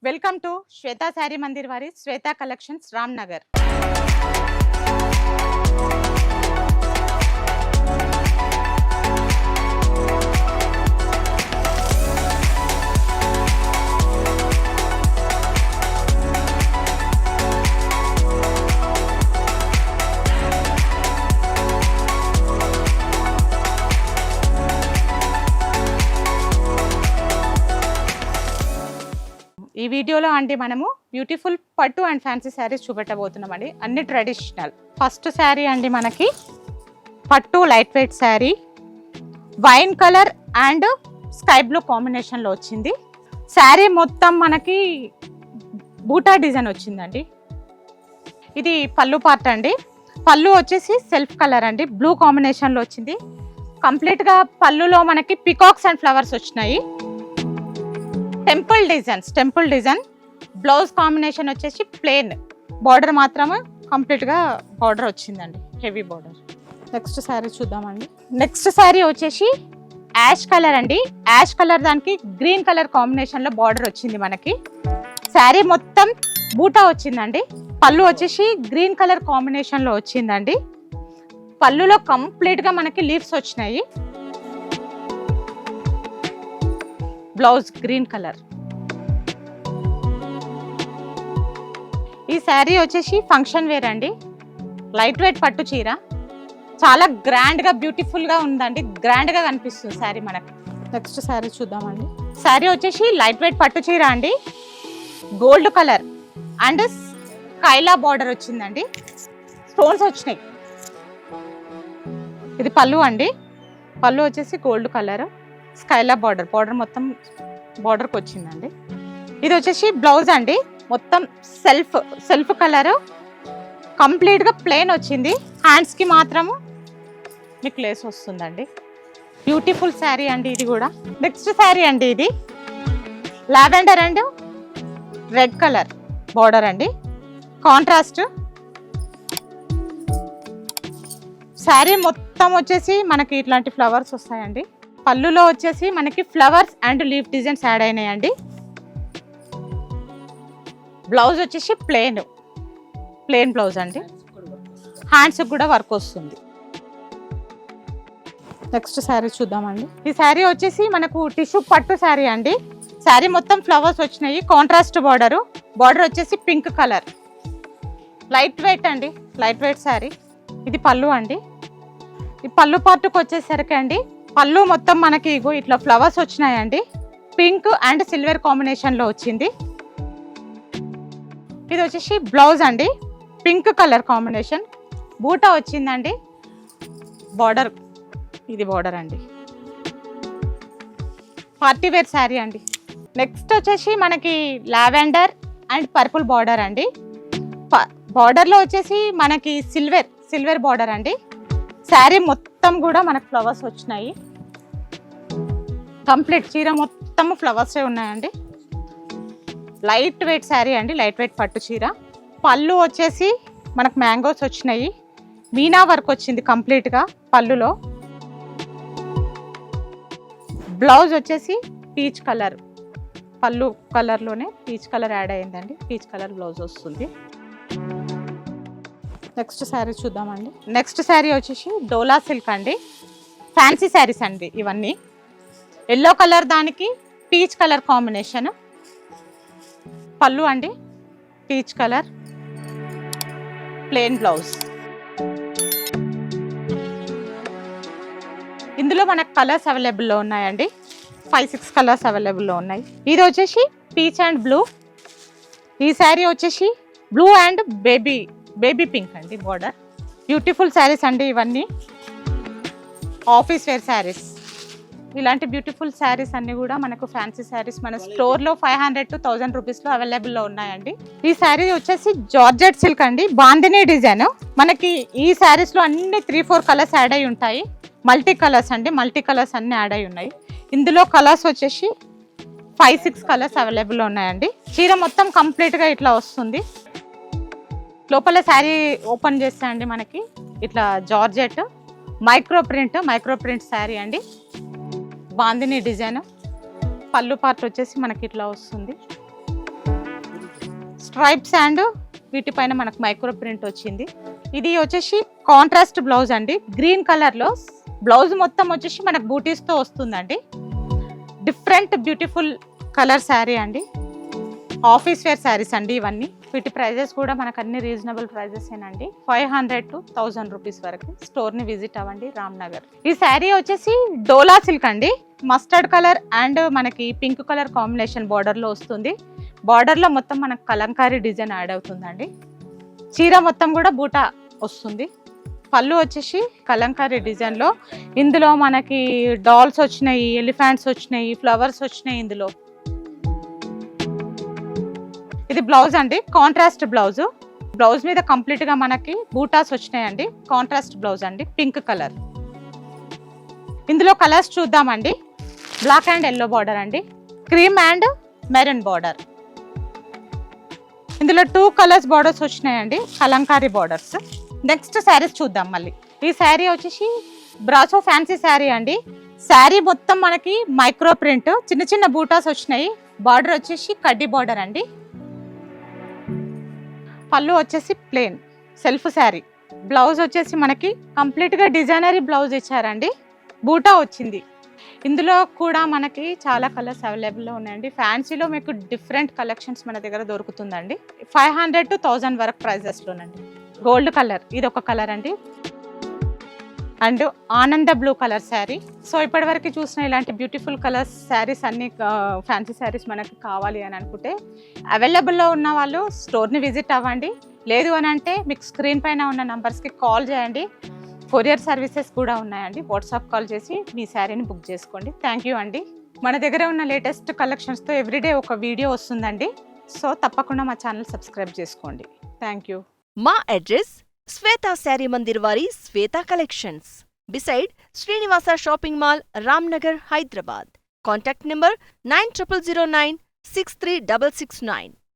Welcome to Shweta sari Mandir వారి Shweta collections Ramnagar. ఈ వీడియోలో అంటే మనము బ్యూటిఫుల్ పట్టు అండ్ ఫ్యాన్సీ శారీస్ చూపెట్టబోతున్నాం అండి. అన్ని ట్రెడిషనల్. ఫస్ట్ శారీ అండి మనకి పట్టు light weight sari, wine colour and sky blue కాంబినేషన్లో వచ్చింది. శారీ మొత్తం మనకి బూటా డిజైన్ వచ్చిందండి. ఇది పళ్ళు పార్ట్ అండి. పళ్ళు వచ్చేసి సెల్ఫ్ కలర్ అండి, బ్లూ కాంబినేషన్లో వచ్చింది. కంప్లీట్గా పళ్ళులో మనకి పికాక్స్ అండ్ ఫ్లవర్స్ వచ్చినాయి. టెంపుల్ డిజైన్ బ్లౌజ్ కాంబినేషన్ వచ్చేసి ప్లెయిన్, బార్డర్ మాత్రమే కంప్లీట్గా బార్డర్ వచ్చిందండి, హెవీ బార్డర్. నెక్స్ట్ శారీ చూద్దామండి. నెక్స్ట్ శారీ వచ్చేసి యాష్ కలర్ అండి. యాష్ కలర్ దానికి గ్రీన్ కలర్ కాంబినేషన్లో బార్డర్ వచ్చింది మనకి. శారీ మొత్తం బూటా వచ్చిందండి. పళ్ళు వచ్చేసి గ్రీన్ కలర్ కాంబినేషన్లో వచ్చిందండి. పళ్ళులో కంప్లీట్గా మనకి లీవ్స్ వచ్చినాయి. Blouse green colour. ఈ శారీ వచ్చేసి ఫంక్షన్ వేర్ అండి, లైట్ వెయిట్ పట్టు చీర. చాలా గ్రాండ్గా బ్యూటిఫుల్గా ఉందండి, గ్రాండ్గా కనిపిస్తుంది శారీ మనకి. నెక్స్ట్ శారీ చూద్దామండి. శారీ వచ్చేసి లైట్ వెయిట్ పట్టు చీర అండి, gold colour and Kayla border వచ్చిందండి, స్టోన్స్ వచ్చినాయి. ఇది పళ్ళు అండి. పళ్ళు వచ్చేసి గోల్డ్ కలర్, స్కైలా బార్డర్ మొత్తం బార్డర్కి వచ్చిందండి. ఇది వచ్చేసి బ్లౌజ్ అండి, మొత్తం సెల్ఫ్ కలర్, కంప్లీట్గా ప్లెయిన్ వచ్చింది. హ్యాండ్స్కి మాత్రము మీకు లేస్ వస్తుందండి. బ్యూటిఫుల్ శారీ అండి ఇది కూడా. నెక్స్ట్ శారీ అండి, ఇది lavender and red colour border అండి, కాంట్రాస్ట్. శారీ మొత్తం వచ్చేసి మనకి ఇట్లాంటి ఫ్లవర్స్ వస్తాయండి. పళ్ళులో వచ్చేసి మనకి flowers and leaf designs add అయినాయండి. బ్లౌజ్ వచ్చేసి ప్లెయిన్ బ్లౌజ్ అండి, హ్యాండ్స్ కూడా వర్క్ వస్తుంది. నెక్స్ట్ శారీ చూద్దామండి. ఈ శారీ వచ్చేసి మనకు టిష్యూ పట్టు శారీ అండి. శారీ మొత్తం ఫ్లవర్స్ వచ్చినాయి, కాంట్రాస్ట్ బార్డర్ వచ్చేసి పింక్ కలర్, లైట్ వెయిట్ అండి, లైట్ వెయిట్ శారీ. ఇది పళ్ళు అండి. ఈ పళ్ళు పార్ట్కి వచ్చేసరికి అండి, పళ్ళు మొత్తం మనకి ఇట్లా ఫ్లవర్స్ వచ్చినాయండి, పింక్ అండ్ సిల్వర్ కాంబినేషన్లో వచ్చింది. ఇది వచ్చేసి బ్లౌజ్ అండి, పింక్ కలర్ కాంబినేషన్, బూటా వచ్చిందండి, బార్డర్. ఇది బార్డర్ అండి, పార్టీ వేర్ శారీ అండి. నెక్స్ట్ వచ్చేసి మనకి లావెండర్ అండ్ పర్పుల్ బార్డర్ అండి. బార్డర్లో వచ్చేసి మనకి సిల్వర్ బార్డర్ అండి. శారీ మొత్తం కూడా మనకు ఫ్లవర్స్ వచ్చినాయి. కంప్లీట్ చీర మొత్తం ఫ్లవర్సే ఉన్నాయండి. లైట్ వెయిట్ శారీ అండి, లైట్ వెయిట్ పట్టు చీర. పళ్ళు వచ్చేసి మనకు మ్యాంగోస్ వచ్చినాయి, మీనా వర్క్ వచ్చింది కంప్లీట్గా పళ్ళులో. బ్లౌజ్ వచ్చేసి పీచ్ కలర్, పళ్ళు కలర్లోనే పీచ్ కలర్ యాడ్ అయ్యిందండి, పీచ్ కలర్ బ్లౌజ్ వస్తుంది. నెక్స్ట్ శారీ చూద్దామండి. నెక్స్ట్ శారీ వచ్చేసి డోలా సిల్క్ అండి, ఫ్యాన్సీ శారీస్ అండి ఇవన్నీ. ఎల్లో కలర్ దానికి పీచ్ కలర్ కాంబినేషన్, పళ్ళు అండి పీచ్ కలర్, ప్లెయిన్ బ్లౌజ్. ఇందులో మనకు కలర్స్ అవైలబుల్లో ఉన్నాయండి, 5-6 కలర్స్ అవైలబుల్లో ఉన్నాయి. ఇది వచ్చేసి పీచ్ అండ్ బ్లూ. ఈ శారీ వచ్చేసి బ్లూ అండ్ బేబీ పింక్ అండి బార్డర్. బ్యూటిఫుల్ శారీస్ అండి ఇవన్నీ, ఆఫీస్ వేర్ శారీస్. ఇలాంటి బ్యూటిఫుల్ శారీస్ అన్ని కూడా మనకు ఫ్యాన్సీ శారీస్ మన స్టోర్లో 500 to 1000 రూపీస్లో అవైలబుల్లో ఉన్నాయండి. ఈ శారీ వచ్చేసి జార్జెట్ సిల్క్ అండి, బాందినీ డిజైన్. మనకి ఈ శారీస్లో అన్ని 3-4 కలర్స్ యాడ్ అయి ఉంటాయి, మల్టీ కలర్స్ అండి, మల్టీ కలర్స్ అన్ని యాడ్ అయి ఉన్నాయి. ఇందులో కలర్స్ వచ్చేసి 5-6 కలర్స్ అవైలబుల్లో ఉన్నాయండి. చీర మొత్తం కంప్లీట్గా ఇట్లా వస్తుంది. లోపల శారీ ఓపెన్ చేస్తే అండి మనకి ఇట్లా జార్జెట్ మైక్రో ప్రింట్ శారీ అండి, బాందినీ డిజైన్. పళ్ళు పార్ట్ వచ్చేసి మనకి ఇట్లా వస్తుంది. స్ట్రైప్స్ అండ్ వీటిపైన మనకు మైక్రో ప్రింట్ వచ్చింది. ఇది వచ్చేసి కాంట్రాస్ట్ బ్లౌజ్ అండి, గ్రీన్ కలర్లో బ్లౌజ్ మొత్తం వచ్చేసి మనకు బూటీస్తో వస్తుందండి. డిఫరెంట్ బ్యూటిఫుల్ కలర్ శారీ అండి, ఆఫీస్ వేర్ శారీస్ అండి ఇవన్నీ. వీటి ప్రైజెస్ కూడా మనకు అన్ని రీజనబుల్ ప్రైజెస్ ఏనండి. 500 to 1000 రూపీస్ వరకు. స్టోర్ని విజిట్ అవ్వండి, రామ్నగర్. ఈ శారీ వచ్చేసి డోలా సిల్క్ అండి, మస్టర్డ్ కలర్ అండ్ మనకి పింక్ కలర్ కాంబినేషన్ బార్డర్లో వస్తుంది. బార్డర్లో మొత్తం మనకు కలంకారీ డిజైన్ యాడ్ అవుతుందండి. చీర మొత్తం కూడా బూటా వస్తుంది. పళ్ళు వచ్చేసి కలంకారీ డిజైన్లో, ఇందులో మనకి డాల్స్ వచ్చినాయి, ఎలిఫెంట్స్ వచ్చినాయి, ఫ్లవర్స్ వచ్చినాయి ఇందులో. ఇది బ్లౌజ్ అండి, కాంట్రాస్ట్ బ్లౌజ్. బ్లౌజ్ మీద కంప్లీట్గా మనకి బూటాస్ వచ్చినాయండి. కాంట్రాస్ట్ బ్లౌజ్ అండి, పింక్ కలర్. ఇందులో కలర్స్ చూద్దామండి. బ్లాక్ అండ్ ఎల్లో బార్డర్ అండి, క్రీమ్ అండ్ మెరూన్ బార్డర్. ఇందులో 2 కలర్స్ బార్డర్స్ వచ్చినాయండి, కలంకారీ బార్డర్స్. నెక్స్ట్ శారీస్ చూద్దాం మళ్ళీ. ఈ శారీ వచ్చేసి బ్రాసో ఫ్యాన్సీ శారీ అండి. శారీ మొత్తం మనకి మైక్రో ప్రింట్, చిన్న చిన్న బూటాస్ వచ్చినాయి. బార్డర్ వచ్చేసి కడ్డీ బార్డర్ అండి. పళ్ళు వచ్చేసి ప్లెయిన్ సెల్ఫ్ శారీ. బ్లౌజ్ వచ్చేసి మనకి కంప్లీట్గా డిజైనరీ బ్లౌజ్ ఇచ్చారండి, బూటా వచ్చింది. ఇందులో కూడా మనకి చాలా కలర్స్ అవైలబుల్లో ఉన్నాయండి. ఫ్యాన్సీలో మీకు డిఫరెంట్ కలెక్షన్స్ మన దగ్గర దొరుకుతుందండి. 500 to 1000 వరకు ప్రైజెస్లోనండి. గోల్డ్ కలర్, ఇది ఒక కలర్ అండి, అండ్ ఆనంద బ్లూ కలర్ శారీ. సో ఇప్పటివరకు చూసిన ఇలాంటి బ్యూటిఫుల్ కలర్స్ శారీస్ అన్ని ఫ్యాన్సీ శారీస్ మనకి కావాలి అని అనుకుంటే అవైలబుల్లో ఉన్న వాళ్ళు స్టోర్ని విజిట్ అవ్వండి. లేదు అని అంటే మీకు స్క్రీన్ పైన ఉన్న నంబర్స్కి కాల్ చేయండి. కొరియర్ సర్వీసెస్ కూడా ఉన్నాయండి, వాట్సాప్ కాల్ చేసి మీ శారీని బుక్ చేసుకోండి. థ్యాంక్ యూ అండి. మన దగ్గర ఉన్న లేటెస్ట్ కలెక్షన్స్తో ఎవ్రీడే ఒక వీడియో వస్తుందండి. సో తప్పకుండా మా ఛానల్ సబ్స్క్రైబ్ చేసుకోండి. Thank you. మా అడ్రస్ శ్వేతా శారీ మందిర్ వారి Shweta collections, beside Srinivasa shopping mall, Ramnagar, Hyderabad. Contact number 9009 63669.